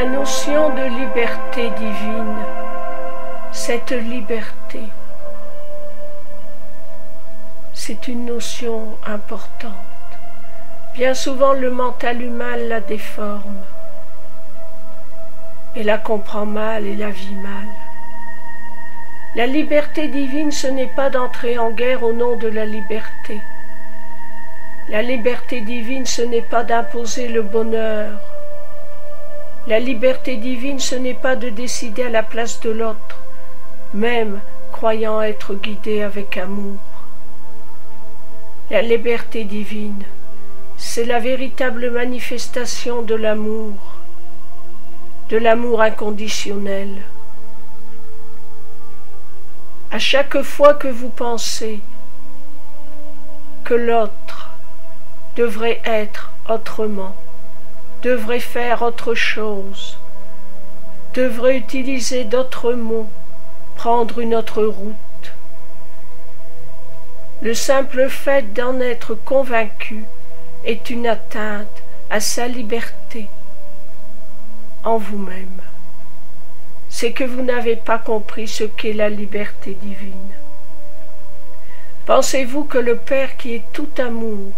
La notion de liberté divine, cette liberté, c'est une notion importante. Bien souvent, le mental humain la déforme et la comprend mal et la vit mal. La liberté divine, ce n'est pas d'entrer en guerre au nom de la liberté. La liberté divine, ce n'est pas d'imposer le bonheur. La liberté divine, ce n'est pas de décider à la place de l'autre, même croyant être guidé avec amour. La liberté divine, c'est la véritable manifestation de l'amour inconditionnel. À chaque fois que vous pensez que l'autre devrait être autrement, devrait faire autre chose, devrait utiliser d'autres mots, prendre une autre route, le simple fait d'en être convaincu est une atteinte à sa liberté en vous-même. C'est que vous n'avez pas compris ce qu'est la liberté divine. Pensez-vous que le Père qui est tout amour,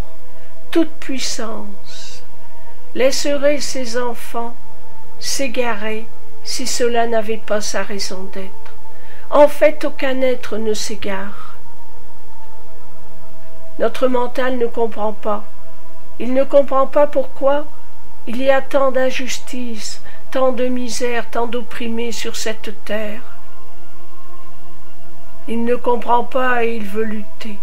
toute puissance, laisserait ses enfants s'égarer si cela n'avait pas sa raison d'être? En fait, aucun être ne s'égare. Notre mental ne comprend pas. Il ne comprend pas pourquoi il y a tant d'injustice, tant de misère, tant d'opprimés sur cette terre. Il ne comprend pas et il veut lutter.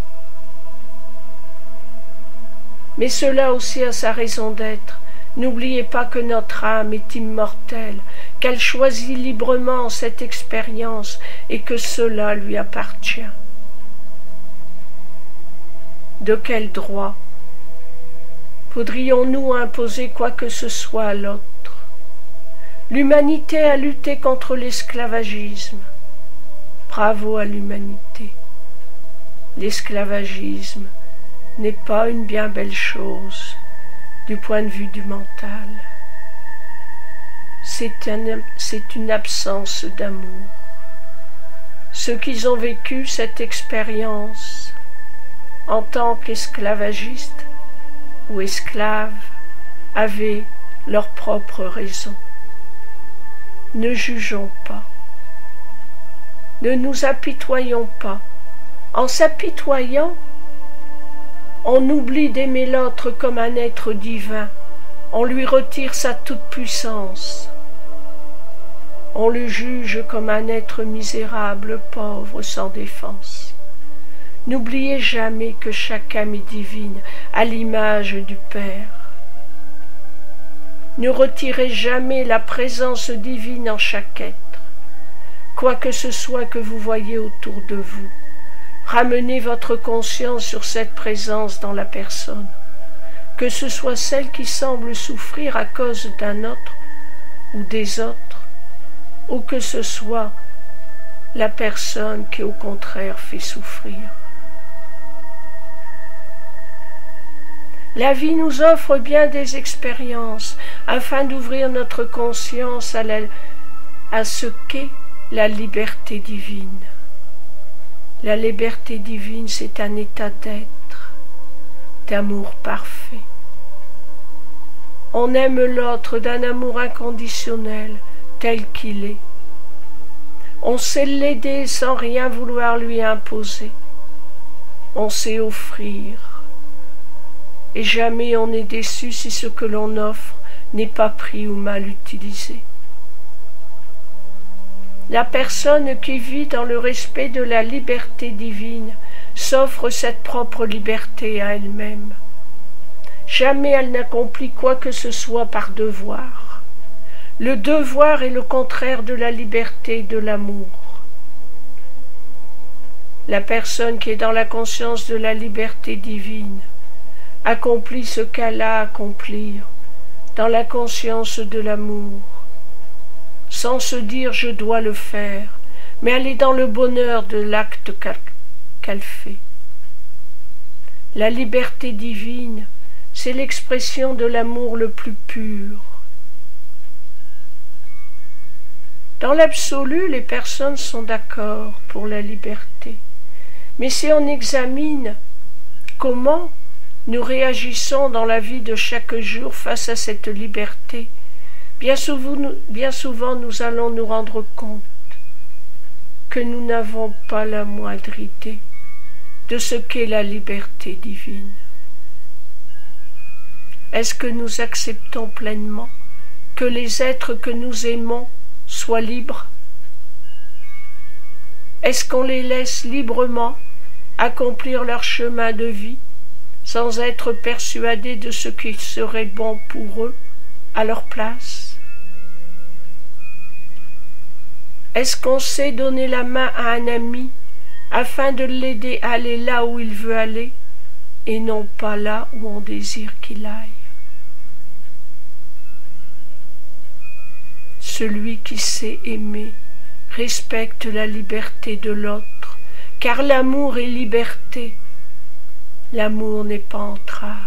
Mais cela aussi a sa raison d'être. N'oubliez pas que notre âme est immortelle, qu'elle choisit librement cette expérience et que cela lui appartient. De quel droit voudrions-nous imposer quoi que ce soit à l'autre? L'humanité a lutté contre l'esclavagisme. Bravo à l'humanité. L'esclavagisme n'est pas une bien belle chose du point de vue du mental. C'est une absence d'amour. Ceux qui ont vécu cette expérience en tant qu'esclavagistes ou esclaves avaient leurs propres raisons. Ne jugeons pas. Ne nous apitoyons pas. En s'apitoyant, on oublie d'aimer l'autre comme un être divin. On lui retire sa toute-puissance. On le juge comme un être misérable, pauvre, sans défense. N'oubliez jamais que chaque âme est divine, à l'image du Père. Ne retirez jamais la présence divine en chaque être. Quoi que ce soit que vous voyez autour de vous, ramenez votre conscience sur cette présence dans la personne, que ce soit celle qui semble souffrir à cause d'un autre ou des autres, ou que ce soit la personne qui au contraire fait souffrir. La vie nous offre bien des expériences afin d'ouvrir notre conscience à ce qu'est la liberté divine. La liberté divine, c'est un état d'être, d'amour parfait. On aime l'autre d'un amour inconditionnel, tel qu'il est. On sait l'aider sans rien vouloir lui imposer. On sait offrir. Et jamais on n'est déçu si ce que l'on offre n'est pas pris ou mal utilisé. La personne qui vit dans le respect de la liberté divine s'offre cette propre liberté à elle-même. Jamais elle n'accomplit quoi que ce soit par devoir. Le devoir est le contraire de la liberté et de l'amour. La personne qui est dans la conscience de la liberté divine accomplit ce qu'elle a à accomplir dans la conscience de l'amour, sans se dire « je dois le faire », mais elle est dans le bonheur de l'acte qu'elle fait. La liberté divine, c'est l'expression de l'amour le plus pur. Dans l'absolu, les personnes sont d'accord pour la liberté. Mais si on examine comment nous réagissons dans la vie de chaque jour face à cette liberté, bien souvent nous allons nous rendre compte que nous n'avons pas la moindre idée de ce qu'est la liberté divine. Est-ce que nous acceptons pleinement que les êtres que nous aimons soient libres? Est-ce qu'on les laisse librement accomplir leur chemin de vie sans être persuadés de ce qui serait bon pour eux à leur place? Est-ce qu'on sait donner la main à un ami afin de l'aider à aller là où il veut aller et non pas là où on désire qu'il aille? Celui qui sait aimer respecte la liberté de l'autre, car l'amour est liberté. L'amour n'est pas entrave.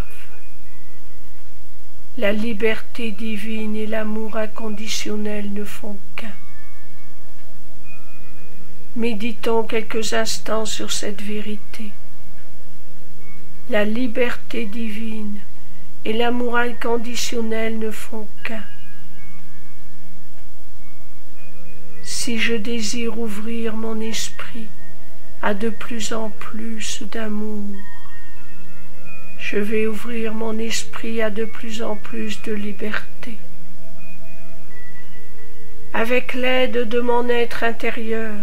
La liberté divine et l'amour inconditionnel ne font qu'un. Méditons quelques instants sur cette vérité. La liberté divine et l'amour inconditionnel ne font qu'un. Si je désire ouvrir mon esprit à de plus en plus d'amour, je vais ouvrir mon esprit à de plus en plus de liberté. Avec l'aide de mon être intérieur,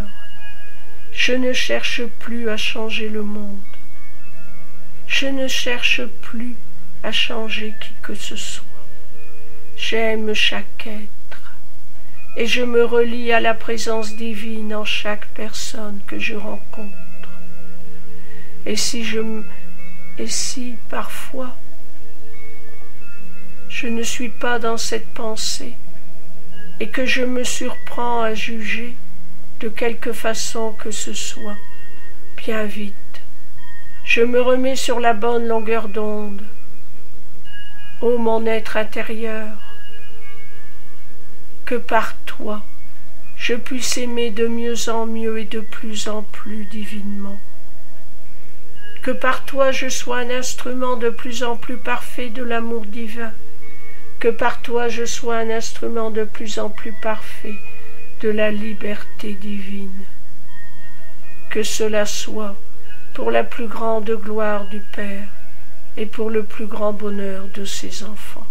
je ne cherche plus à changer le monde. Je ne cherche plus à changer qui que ce soit. J'aime chaque être et je me relie à la présence divine en chaque personne que je rencontre. Et si parfois je ne suis pas dans cette pensée et que je me surprends à juger de quelque façon que ce soit, bien vite, je me remets sur la bonne longueur d'onde. Ô mon être intérieur, que par toi je puisse aimer de mieux en mieux et de plus en plus divinement. Que par toi je sois un instrument de plus en plus parfait de l'amour divin. Que par toi je sois un instrument de plus en plus parfait de la liberté divine. Que cela soit pour la plus grande gloire du Père et pour le plus grand bonheur de ses enfants.